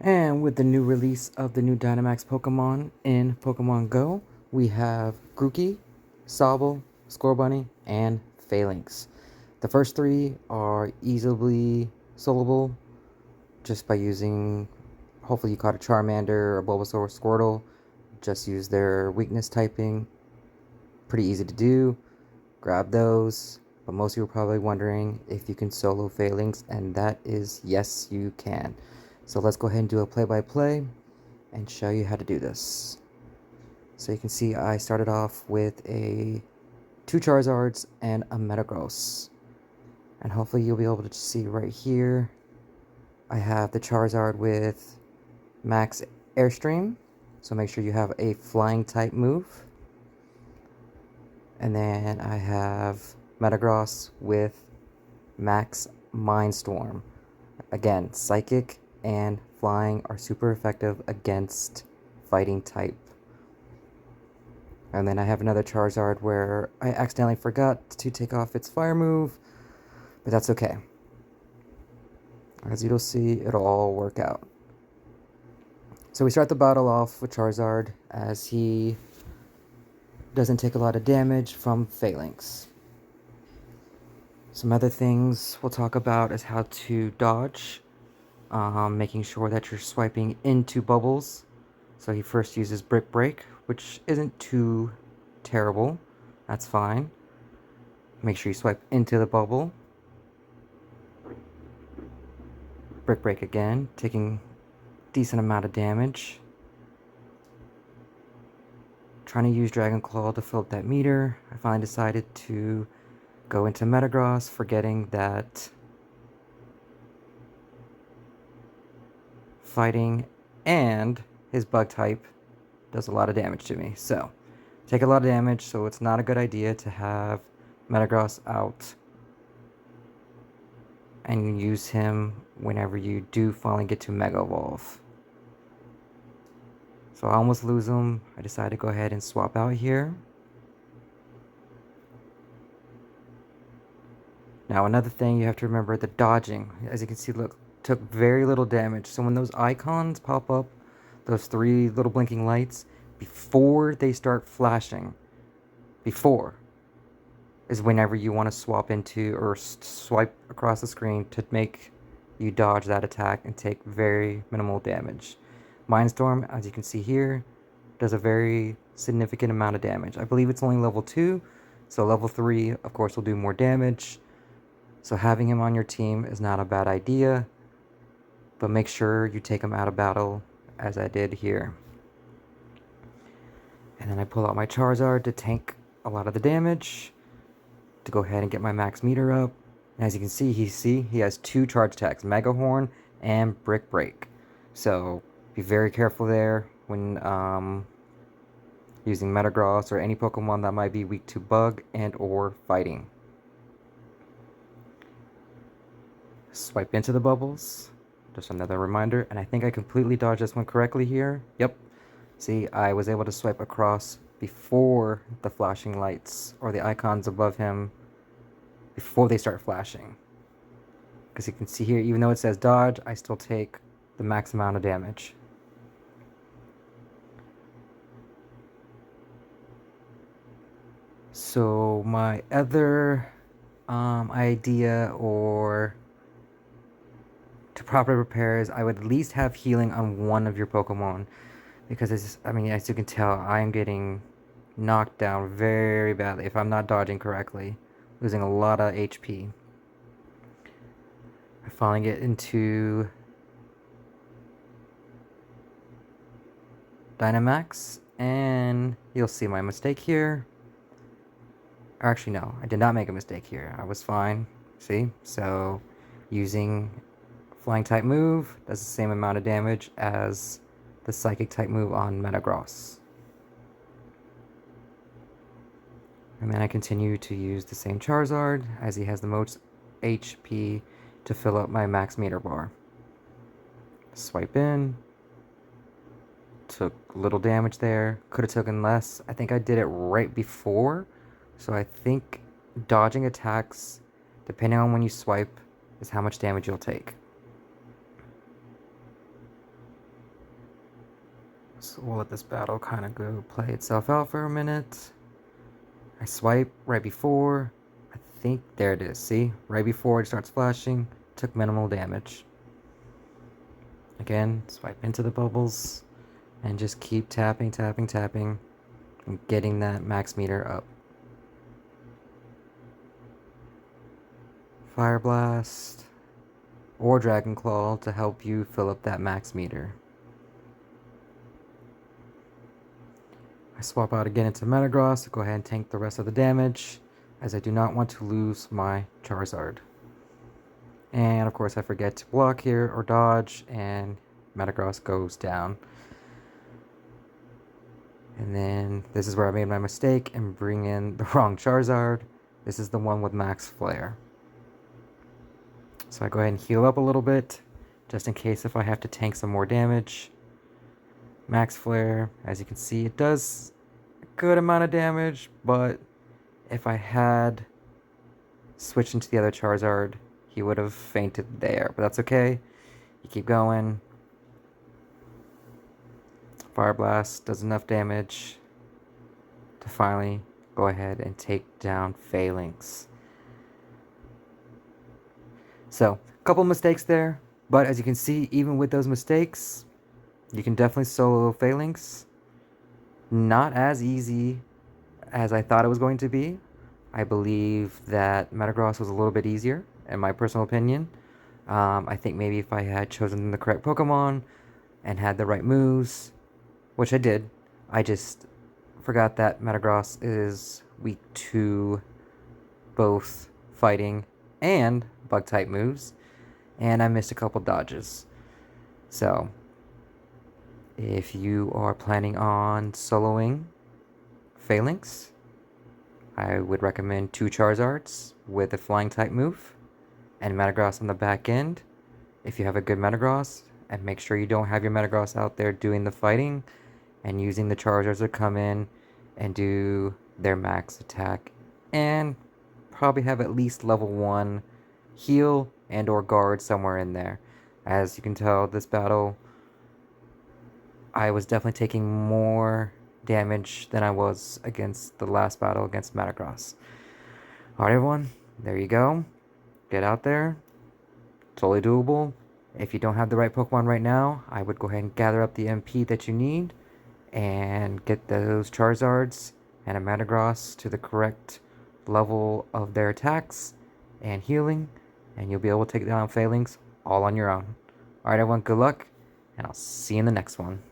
And with the new release of the new Dynamax Pokemon in Pokemon Go, we have Grookey, Sobble, Scorbunny, and Falinks. The first three are easily soloable just by using, hopefully you caught a Charmander, a Bulbasaur, or Squirtle. Just use their weakness typing. Pretty easy to do. Grab those. But most of you are probably wondering if you can solo Falinks, and that is yes, you can. So let's go ahead and do a play-by-play and show you how to do this. So you can see I started off with two Charizards and a Metagross. And hopefully you'll be able to see right here, I have the Charizard with max Airstream. So make sure you have a flying type move. And then I have Metagross with max Mindstorm. Again, Psychic and Flying are super effective against fighting type. And then I have another Charizard where I accidentally forgot to take off its fire move, but that's okay. As you'll see, it'll all work out. So we start the battle off with Charizard as he doesn't take a lot of damage from Falinks. Some other things we'll talk about is how to dodge, making sure that you're swiping into bubbles. So he first uses Brick Break, which isn't too terrible. That's fine. Make sure you swipe into the bubble. Brick Break again, taking decent amount of damage. Trying to use Dragon Claw to fill up that meter. I finally decided to go into Metagross, forgetting that fighting and his bug type does a lot of damage to me. So, take a lot of damage, so it's not a good idea to have Metagross out and use him whenever you do finally get to Mega Evolve. So I almost lose him. I decided to go ahead and swap out here. Now another thing you have to remember, the dodging. As you can see, look, took very little damage. So when those icons pop up, those three little blinking lights, before they start flashing, before is whenever you want to swap into or swipe across the screen to make you dodge that attack and take very minimal damage. Mindstorm, as you can see here, does a very significant amount of damage. I believe it's only level 2, so level 3, of course, will do more damage. So having him on your team is not a bad idea, but make sure you take him out of battle, as I did here. And then I pull out my Charizard to tank a lot of the damage, to go ahead and get my max meter up. And as you can see, he has 2 charge attacks, Mega Horn and Brick Break. So be very careful there when using Metagross or any Pokemon that might be weak to bug and or fighting. Swipe into the bubbles. Just another reminder. And I think I completely dodged this one correctly here. Yep. See, I was able to swipe across before the flashing lights or the icons above him, before they start flashing. Because you can see here, even though it says dodge, I still take the max amount of damage. So my other idea or to properly prepare is I would at least have healing on one of your Pokemon. Because it's, I mean, as you can tell, I am getting knocked down very badly if I'm not dodging correctly. Losing a lot of HP. I finally get into Dynamax, and you'll see my mistake here. Or actually, no, I did not make a mistake here. I was fine. See? So, using Flying type move does the same amount of damage as the Psychic type move on Metagross. And then I continue to use the same Charizard as he has the most HP to fill up my max meter bar. Swipe in. Took little damage there. Could have taken less. I think I did it right before. So I think dodging attacks, depending on when you swipe, is how much damage you'll take. So we'll let this battle kind of go play itself out for a minute. I swipe right before. I think there it is. See? Right before it starts flashing. Took minimal damage. Again, swipe into the bubbles. And just keep tapping, tapping, tapping. And getting that max meter up. Fire Blast. Or Dragon Claw to help you fill up that max meter. I swap out again into Metagross to go ahead and tank the rest of the damage, as I do not want to lose my Charizard. And of course I forget to block here or dodge, and Metagross goes down. And then this is where I made my mistake and bring in the wrong Charizard. This is the one with Max Flare. So I go ahead and heal up a little bit, just in case if I have to tank some more damage. Max Flare, as you can see, it does a good amount of damage, but if I had switched into the other Charizard, he would have fainted there, but that's okay. You keep going. Fire Blast does enough damage to finally go ahead and take down Falinks. So, a couple mistakes there, but as you can see, even with those mistakes, you can definitely solo Falinks. Not as easy as I thought it was going to be. I believe that Metagross was a little bit easier, in my personal opinion. I think maybe if I had chosen the correct Pokemon and had the right moves, which I did, I just forgot that Metagross is weak to both fighting and bug-type moves, and I missed a couple dodges. So, if you are planning on soloing Falinks, I would recommend 2 Charizards with a flying type move and Metagross on the back end if you have a good Metagross, and make sure you don't have your Metagross out there doing the fighting and using the Charizards to come in and do their max attack, and probably have at least level 1 heal and or guard somewhere in there. As you can tell, this battle I was definitely taking more damage than I was against the last battle against Metagross. Alright everyone, there you go. Get out there. Totally doable. If you don't have the right Pokemon right now, I would go ahead and gather up the MP that you need and get those Charizards and a Metagross to the correct level of their attacks and healing, and you'll be able to take down Falinks all on your own. Alright everyone, good luck, and I'll see you in the next one.